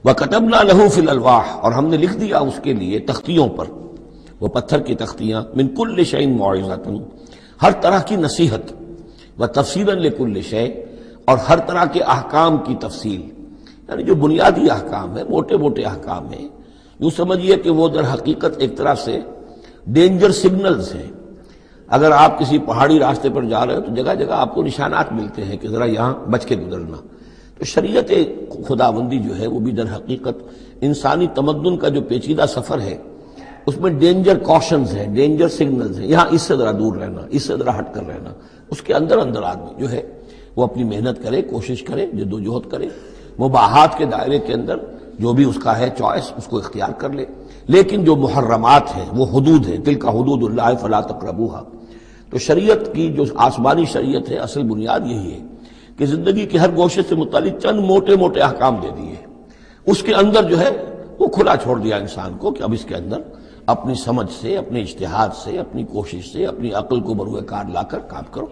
وَكَتَبْنَا لَهُ فِي الْأَلْوَاحِ، اور ہم نے لکھ دیا اس کے لیے تختیوں پر، وہ پتھر کی تختیاں، مِن كُلِّ شَيْءٍ مَوْعِظَةً، ہر طرح کی نصیحت، وَتَفْصِيلًا لِكُلِّ شَيْءٍ، اور ہر طرح کے احکام کی تفصیل، یعنی جو بنیادی احکام ہیں، موٹے موٹے احکام ہیں، یوں سمجھیے کہ وہ در حقیقت ایک طرح سے ڈینجر سگنلز ہیں۔ اگر آپ کسی پہاڑی راستے پر جا رہے ہو تو جگہ جگہ آپ کو نشانات ملتے ہیں کہ ذرا یہاں بچ کے گزرنا۔ تو شریعت خداوندی جو ہے وہ بھی در حقیقت انسانی تمدن کا جو پیچیدہ سفر ہے اس میں ڈینجر کوشنز ہیں، ڈینجر سگنلز ہیں، یہاں اس سے ذرا دور رہنا، اس سے ذرا ہٹ کر رہنا۔ اس کے اندر اندر آدمی جو ہے وہ اپنی محنت کرے، کوشش کرے، جدوجہد کرے، مباحات کے دائرے کے اندر جو بھی اس کا ہے چوائس اس کو اختیار کر لے، لیکن جو محرمات ہیں وہ حدود ہیں، تلک حدود اللہ فلا تقربوها۔ تو شریعت کی جو آسمانی شریعت ہے اصل بنیاد یہی ہے کہ زندگی کے ہر گوشے سے متعلق چند موٹے موٹے احکام دے دیے، اس کے اندر جو ہے وہ کھلا چھوڑ دیا انسان کو کہ اب اس کے اندر اپنی سمجھ سے، اپنے اجتہاد سے، اپنی کوشش سے، اپنی عقل کو بروئے کار لا کر کام کرو۔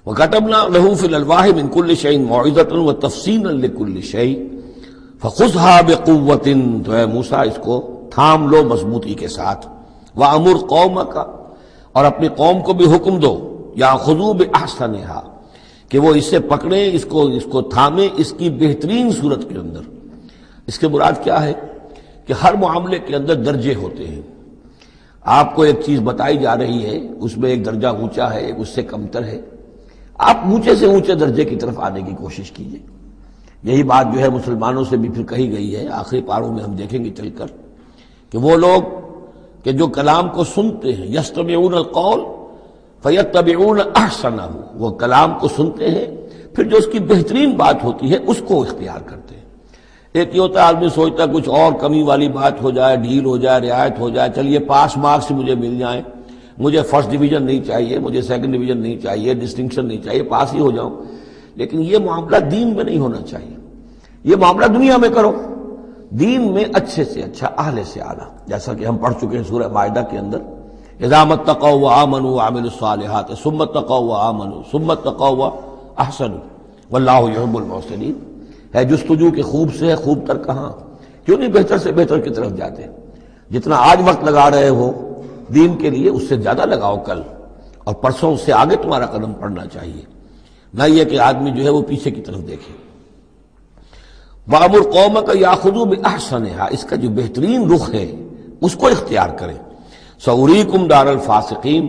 وَكَتَبْنَا لَهُ فِي الْأَلْوَاحِ مِن كُلِّ شَيْءٍ مَوْعِظَةً وَتَفْصِيلًا لِكُلِّ شَيْءٍ فَخُذْهَا بِقُوَّةٍ، تو اے موسیٰ اس کو تھام لو مضبوطی کے ساتھ، وَأَمُرْ قَوْمَكَ، اور اپنی قوم کو بھی حکم دو، يَأْخُذُوا بِأَحْسَنِهَا، کہ وہ اس سے پکڑیں، اس کو تھامیں اس کی بہترین صورت کے اندر۔ اس کے مراد کیا ہے کہ ہر معاملے کے اندر درجے ہوتے ہیں۔ آپ کو ایک چیز بتائی جا رہی ہے، اس میں ایک درجہ اونچا ہے، ایک اس سے کمتر ہے، آپ اونچے سے اونچے درجے کی طرف آنے کی کوشش کیجیے۔ یہی بات جو ہے مسلمانوں سے بھی پھر کہی گئی ہے، آخری پاروں میں ہم دیکھیں گے چل کر کہ وہ لوگ کہ جو کلام کو سنتے ہیں، یستمعون القول فیتبعون احسنہ، وہ کلام کو سنتے ہیں پھر جو اس کی بہترین بات ہوتی ہے اس کو اختیار کرتے ہیں۔ ایک یہ ہوتا ہے آدمی سوچتا ہے کچھ اور کمی والی بات ہو جائے، ڈھیل ہو جائے، رعایت ہو جائے، چلیے پاس مارکس مجھے مل جائیں، مجھے فرسٹ ڈویژن نہیں چاہیے، مجھے سیکنڈ ڈویژن نہیں چاہیے، ڈسٹنکشن نہیں چاہیے، پاس ہی ہو جاؤں۔ لیکن یہ معاملہ دین میں نہیں ہونا چاہیے، یہ معاملہ دنیا میں کرو، دین میں اچھے سے اچھا، اعلی سے اعلیٰ، جیسا کہ ہم پڑھ چکے ہیں سورہ مائدہ کے اندر، اذا اتقوا وآمنوا وعملوا الصالحات ثم اتقوا وآمنوا ثم اتقوا واحسنوا واللہ یحب المحسنین۔ ہے جستجو کے خوب سے ہے خوب تر کہاں، کیوں نہیں بہتر سے بہتر کی طرف جاتے؟ جتنا آج وقت لگا رہے ہو دین کے لیے اس سے زیادہ لگاؤ کل، اور پرسوں اس سے آگے تمہارا قدم پڑنا چاہیے، نہ یہ کہ آدمی جو ہے وہ پیچھے کی طرف دیکھے۔ وَأَمُرْ قَوْمَكَ يَأْخُذُوا بِأَحْسَنِهَا، اس کا جو بہترین رخ ہے اس کو اختیار کریں۔ سَأُرِيكُمْ دَارَ الْفَاسِقِينَ،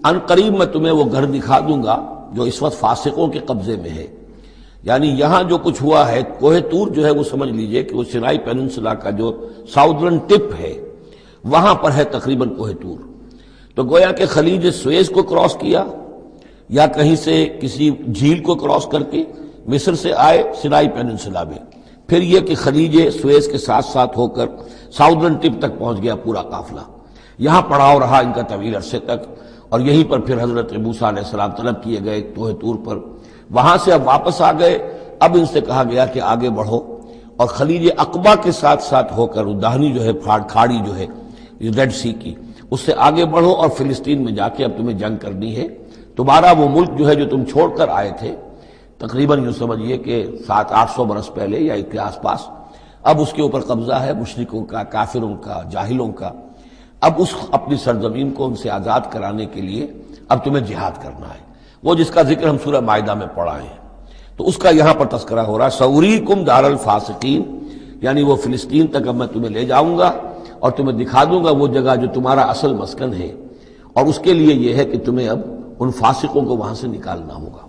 ان قریب میں تمہیں وہ گھر دکھا دوں گا جو اس وقت فاسقوں کے قبضے میں ہے۔ یعنی یہاں جو کچھ ہوا ہے، کوہ طور جو ہے وہ سمجھ لیجئے کہ وہ سینائی پیننسلا کا جو ساؤدرن ٹپ ہے وہاں پر ہے تقریباً کوہ طور۔ تو گویا کہ خلیج سویز کو کراس کیا یا کہیں سے کسی جھیل کو کراس کر کے مصر سے آئے سینائی پیننسلا میں، پھر یہ کہ خلیج سویز کے ساتھ ساتھ ہو کر ساؤدرن ٹپ تک پہنچ گیا پورا قافلہ، یہاں پڑاؤ رہا ان کا طویل عرصے تک، اور یہیں پر پھر حضرت موسیٰ علیہ السلام طلب کیے گئے کوہ طور پر، وہاں سے اب واپس آ گئے۔ اب ان سے کہا گیا کہ آگے بڑھو، اور خلیج عقبہ کے ساتھ ساتھ ہو کر داہنی جو ہے کھاڑی جو ہے ریڈ سی کی، اس سے آگے بڑھو اور فلسطین میں جا کے اب تمہیں جنگ کرنی ہے۔ تمہارا وہ ملک جو ہے جو تم چھوڑ کر آئے تھے تقریباً یوں سمجھیے کہ 700-800 برس پہلے یا اس کے آس پاس، اب اس کے اوپر قبضہ ہے مشرکوں کا، کافروں کا، جاہلوں کا۔ اب اس اپنی سرزمین کو ان سے آزاد کرانے کے لیے اب تمہیں جہاد کرنا ہے، وہ جس کا ذکر ہم سورہ مائدہ میں پڑھا ہے، تو اس کا یہاں پر تذکرہ ہو رہا ہے۔ سَأُرِيكُمْ دَارَ الْفَاسِقِينَ، یعنی وہ فلسطین تک اب میں تمہیں لے جاؤں گا اور تمہیں دکھا دوں گا وہ جگہ جو تمہارا اصل مسکن ہے، اور اس کے لیے یہ ہے کہ تمہیں اب ان فاسقوں کو وہاں سے نکالنا ہوگا۔